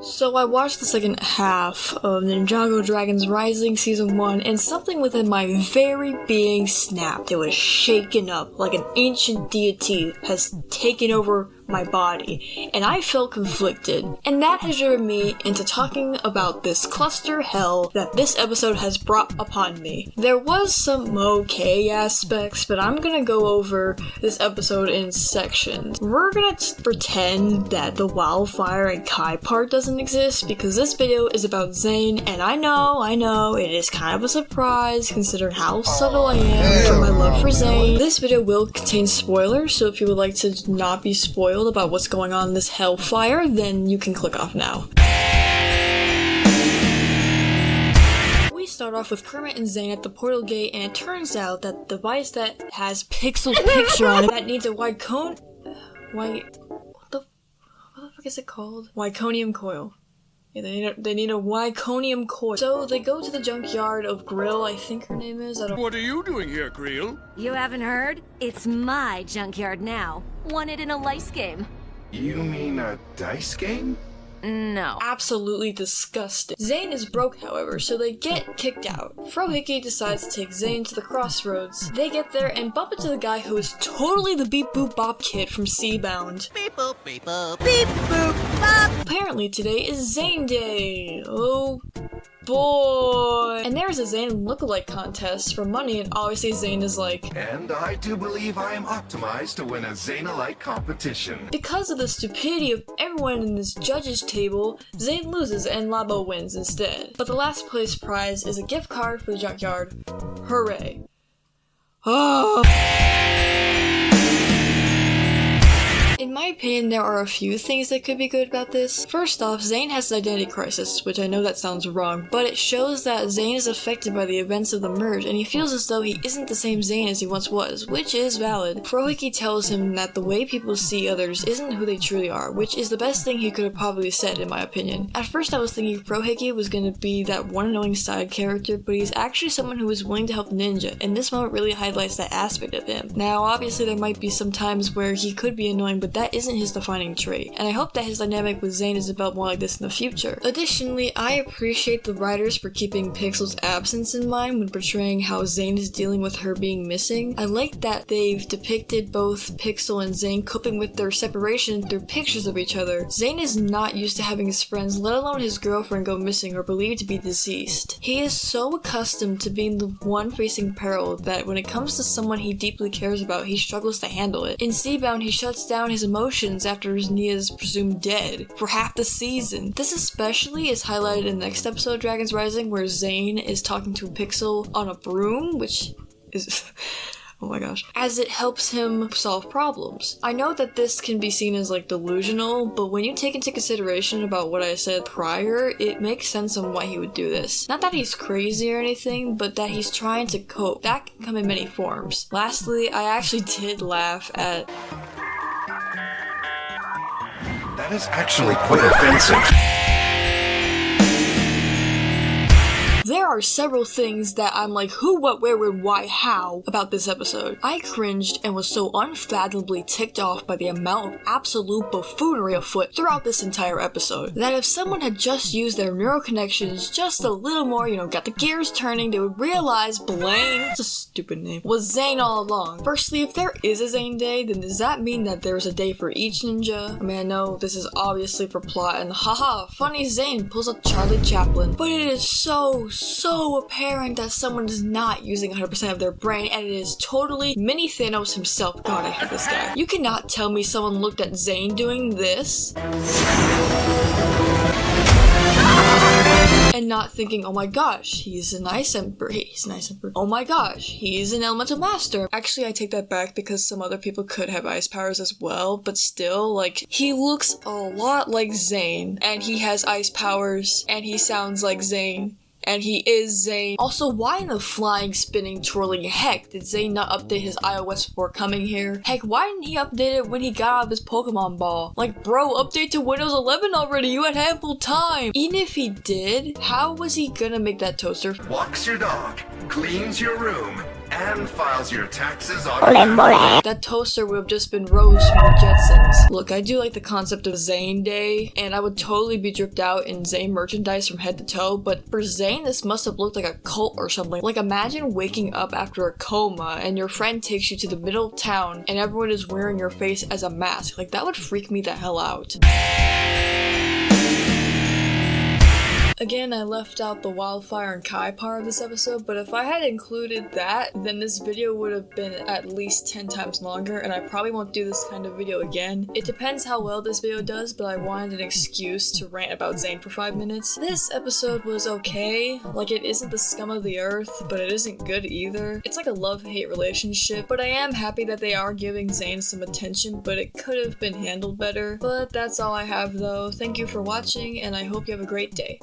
So I watched the second half of Ninjago Dragons Rising Season 1, and something within my very being snapped. It was shaken up like an ancient deity has taken over my body, and I felt conflicted. And that has driven me into talking about this cluster hell that this episode has brought upon me. There was some okay aspects, but I'm gonna go over this episode in sections. We're gonna pretend that the wildfire and Kai part doesn't exist, because this video is about Zane, and I know, it is kind of a surprise considering how subtle I am for my love for Zane. This video will contain spoilers, so if you would like to not be spoiled about what's going on in this hellfire, then you can click off now. We start off with Kermit and Zane at the portal gate, and it turns out that the device that has Pixel's picture on it that needs a what the fuck is it called? Wyconium coil. Yeah, they need a Wyconium coil. So they go to the junkyard of Grill, I think her name is. What are you doing here, Grill? You haven't heard? It's my junkyard now. Won it in a lice game. You mean a dice game? No. Absolutely disgusting. Zane is broke, however, so they get kicked out. Frohickey decides to take Zane to the crossroads. They get there and bump into the guy who is totally the Beep Boop Bop kid from Seabound. Beep boop, beep boop, beep boop, bop. Apparently today is Zane Day. Oh boy. And there's a Zane lookalike contest for money, and obviously Zane is like, and I do believe I am optimized to win a Zane-alike competition. Because of the stupidity of everyone in this judges table, Zane loses and Labo wins instead. But the last place prize is a gift card for the junkyard. Hooray. Oh. In my opinion, there are a few things that could be good about this. First off, Zane has an identity crisis, which I know that sounds wrong, but it shows that Zane is affected by the events of the merge, and he feels as though he isn't the same Zane as he once was, which is valid. Frohickey tells him that the way people see others isn't who they truly are, which is the best thing he could have probably said, in my opinion. At first I was thinking Frohickey was going to be that one annoying side character, but he's actually someone who is willing to help Ninja, and this moment really highlights that aspect of him. Now, obviously there might be some times where he could be annoying, but that isn't his defining trait, and I hope that his dynamic with Zane is about more like this in the future. Additionally, I appreciate the writers for keeping Pixel's absence in mind when portraying how Zane is dealing with her being missing. I like that they've depicted both Pixel and Zane coping with their separation through pictures of each other. Zane is not used to having his friends, let alone his girlfriend, go missing or believed to be deceased. He is so accustomed to being the one facing peril that when it comes to someone he deeply cares about, he struggles to handle it. In Seabound, he shuts down his emotions after Nia is presumed dead for half the season. This especially is highlighted in the next episode of Dragons Rising, where Zane is talking to Pixel on a broom, which is oh my gosh, as it helps him solve problems. I know that this can be seen as like delusional, but when you take into consideration about what I said prior, it makes sense on why he would do this. Not that he's crazy or anything, but that he's trying to cope. That can come in many forms. Lastly, I actually did laugh at That is actually quite offensive. There are several things that I'm like, who, what, where, when, why, how about this episode. I cringed and was so unfathomably ticked off by the amount of absolute buffoonery afoot throughout this entire episode, that if someone had just used their neural connections just a little more, got the gears turning, they would realize Blaine, it's a stupid name, was Zane all along. Firstly, if there is a Zane Day, then does that mean that there's a day for each ninja? I mean, I know this is obviously for plot, and haha, funny Zane pulls a Charlie Chaplin, but it is so apparent that someone is not using 100% of their brain, and it is totally mini Thanos himself. God, I hate this guy. You cannot tell me someone looked at Zane doing this and not thinking, oh my gosh, he's an ice emperor. Oh my gosh, he's an elemental master. Actually, I take that back because some other people could have ice powers as well, but still, like, he looks a lot like Zane, and he has ice powers, and he sounds like Zane. And he is Zane. Also, why in the flying, spinning, twirling heck did Zane not update his iOS before coming here? Heck, why didn't he update it when he got out of his Pokemon ball? Like, bro, update to Windows 11 already, you had ample time! Even if he did, how was he gonna make that toaster? Walks your dog, cleans your room, and files your taxes on. That toaster would have just been Rose from the Jetsons. Look, I do like the concept of Zane Day, and I would totally be dripped out in Zane merchandise from head to toe, but for Zane, this must have looked like a cult or something. Like, imagine waking up after a coma and your friend takes you to the middle of town and everyone is wearing your face as a mask. Like, that would freak me the hell out. Again, I left out the wildfire and Kai part of this episode, but if I had included that, then this video would have been at least 10 times longer, and I probably won't do this kind of video again. It depends how well this video does, but I wanted an excuse to rant about Zane for 5 minutes. This episode was okay. Like, it isn't the scum of the earth, but it isn't good either. It's like a love-hate relationship, but I am happy that they are giving Zane some attention, but it could have been handled better. But that's all I have though. Thank you for watching, and I hope you have a great day.